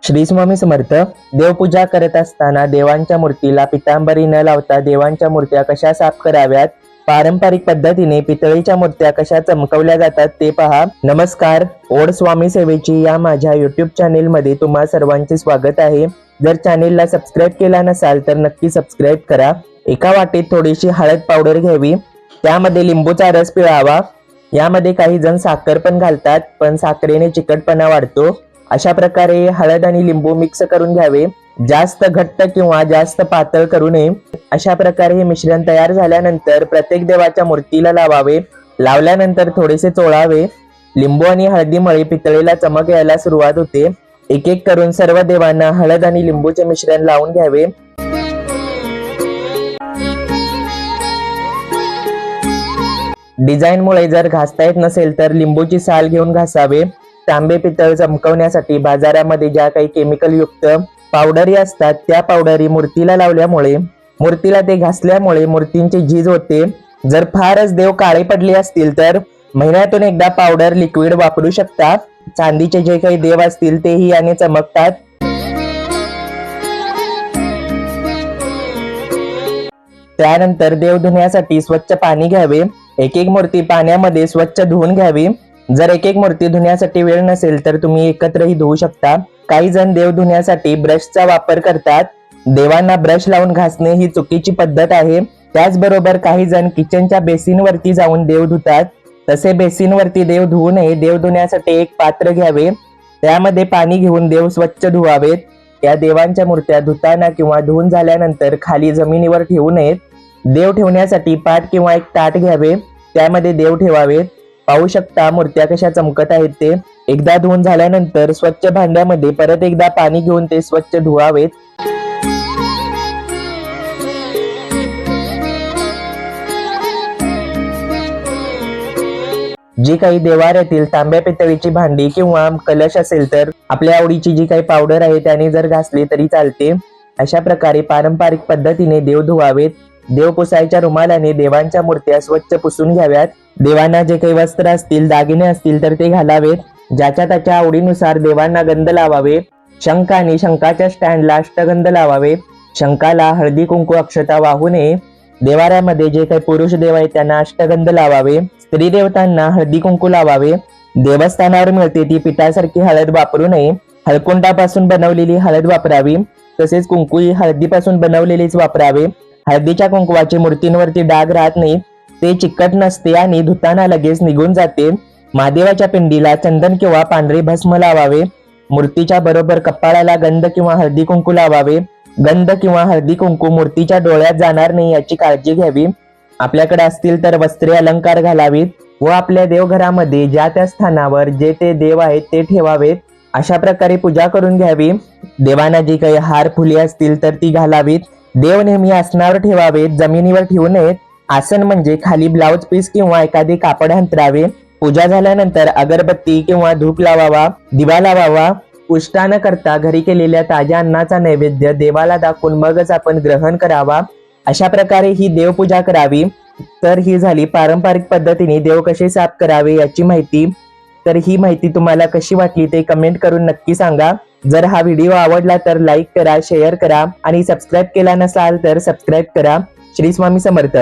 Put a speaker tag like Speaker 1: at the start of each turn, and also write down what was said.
Speaker 1: श्री स्वामी समर्थ. देवपूजा करत असताना देवांच्या मूर्तीला पितांबरी न लावता देवांच्या मूर्त्या कशा साफ कराव्यात, पारंपरिक पद्धतीने पितळीच्या मूर्त्या कशा चमकवल्या जातात ते पहा. नमस्कार, ओढ स्वामी सेवेची या माझ्या युट्यूब चॅनेल मध्ये तुम्हा सर्वांचे स्वागत आहे. जर चॅनेलला सबस्क्राईब केला नसाल तर नक्की सबस्क्राईब करा. एका वाटीत थोडीशी हळद पावडर घ्यावी, त्यामध्ये लिंबूचा रस पिळावा. यामध्ये काही जण साखर पण घालतात, पण साखरेने चिकटपणा वाढतो. अशा प्रकारे हळद आणि लिंबू मिक्स करून घ्यावे. जास्त घट्ट किंवा जास्त पातळ करू नये. अशा प्रकारे हे मिश्रण तयार झाल्यानंतर प्रत्येक देवाच्या मूर्तीला लावावे. लावल्यानंतर थोडेसे चोळावे. लिंबू आणि हळदीमुळे पितळेला चमक यायला सुरुवात होते. एक एक करून सर्व देवांना हळद आणि लिंबूचे मिश्रण लावून घ्यावे. डिझाईनमुळे जर घासता येत नसेल तर लिंबूची साल घेऊन घासावे. तांबे पितळ चमकवण्यासाठी बाजारामध्ये ज्या काही केमिकल युक्त पावडरी असतात त्या पावडरी मूर्तीला लावल्यामुळे, मूर्तीला ते घासल्यामुळे मूर्तींची झीज होते. जर फारच देव काळे पडले असतील तर महिन्यातून एकदा पावडर लिक्विड वापरू शकता. चांदीचे जे काही देव असतील तेही याने चमकतात. त्यानंतर देव धुण्यासाठी स्वच्छ पाणी घ्यावे. एक एक मूर्ती पाण्यामध्ये स्वच्छ धुवून घ्यावी. जर एक एक मूर्ती धुण्यासाठी वेळ नसेल तर तुम्ही एकत्रही धुवू शकता. काही जण देव धुण्यासाठी ब्रशचा वापर करतात. देवांना ब्रश लावून घासणे ही चुकीची पद्धत आहे. त्याचबरोबर काही जण किचनच्या बेसिनवरती जाऊन देव धुतात. तसे बेसिनवरती देव धुवू नये. देव धुण्यासाठी एक पात्र घ्यावे, त्यामध्ये पाणी घेऊन देव स्वच्छ धुवावेत. या देवांच्या मूर्त्या धुताना किंवा धुवून झाल्यानंतर खाली जमिनीवर ठेवू नयेत. देव ठेवण्यासाठी पाट किंवा एक ताट घ्यावे, त्यामध्ये देव ठेवावेत. पाहू शकता मूर्त्या कशा चमकत आहेत ते. एकदा धुवून झाल्यानंतर स्वच्छ भांड्यामध्ये परत एकदा पाणी घेऊन ते स्वच्छ धुवावेत. जी काही देवाऱ्यातील तांब्या पितळीची भांडी किंवा कलश असेल तर आपल्या आवडीची जी काही पावडर आहे त्याने जर घासली तरी चालते. अशा प्रकारे पारंपरिक पद्धतीने देव धुवावेत. देव पुसायच्या रुमालाने देवांच्या मूर्त्या स्वच्छ पुसून घ्याव्यात. देवांना जे काही वस्त्र असतील, दागिने असतील तर ते घालावेत. ज्याच्या त्याच्या आवडीनुसार देवांना गंध लावावे. शंख आणि शंखाच्या स्टँडला अष्टगंध लावावे. शंखाला हळदी कुंकू अक्षता वाहू नये. देवाऱ्यामध्ये जे काही पुरुष देव आहेत त्यांना अष्टगंध लावावे. स्त्री देवतांना हळदी कुंकू लावावे. देवस्थानावर मिळते ती पिठासारखी हळद वापरू नये. हळकुंडापासून बनवलेली हळद वापरावी. तसेच कुंकू ही हळदीपासून बनवलेलीच वापरावे. हळदीच्या कुंकवाची मूर्तींवरती डाग राहत नाही, ते चिकट नसते आणि धुताना लगेच निघून जाते. महादेवाच्या पिंडीला चंदन किंवा पांढरे भस्म लावावे. मूर्तीच्या बरोबर कपाळाला गंध किंवा हळदी कुंकू लावावे. गंध किंवा हळदी कुंकू मूर्तीच्या डोळ्यात जाणार नाही याची काळजी घ्यावी. आपल्याकडे असतील तर वस्त्रे अलंकार घालावीत व आपल्या देवघरामध्ये ज्या त्या स्थानावर जे ते देव आहेत ते ठेवावेत. अशा प्रकारे पूजा करून घ्यावी. देवांना जी काही हार फुले असतील तर ती घालावीत. देव नेहमी आसनावर ठेवावेत, जमिनीवर ठेवू नयेत. आसन म्हणजे खाली ब्लाउज पीस किंवा एखादे कापड अंतरावे. पूजा झाल्यानंतर अगरबत्ती किंवा धूप लावावा, दिवा लावावा. उष्टा न करता घरी केलेल्या ताज्या अन्नाचा नैवेद्य देवाला दाखवून मगच आपण ग्रहण करावा. अशा प्रकारे ही देवपूजा करावी. तर ही झाली पारंपरिक पद्धतीने देव कसे साफ करावे याची माहिती. तर ही माहिती तुम्हाला कशी वाटली ते कमेंट करून नक्की सांगा. जर हा व्हिडिओ आवडला तर लाईक करा, शेअर करा आणि सबस्क्राईब केला नसाल तर सबस्क्राईब करा. श्री स्वामी समर्थ.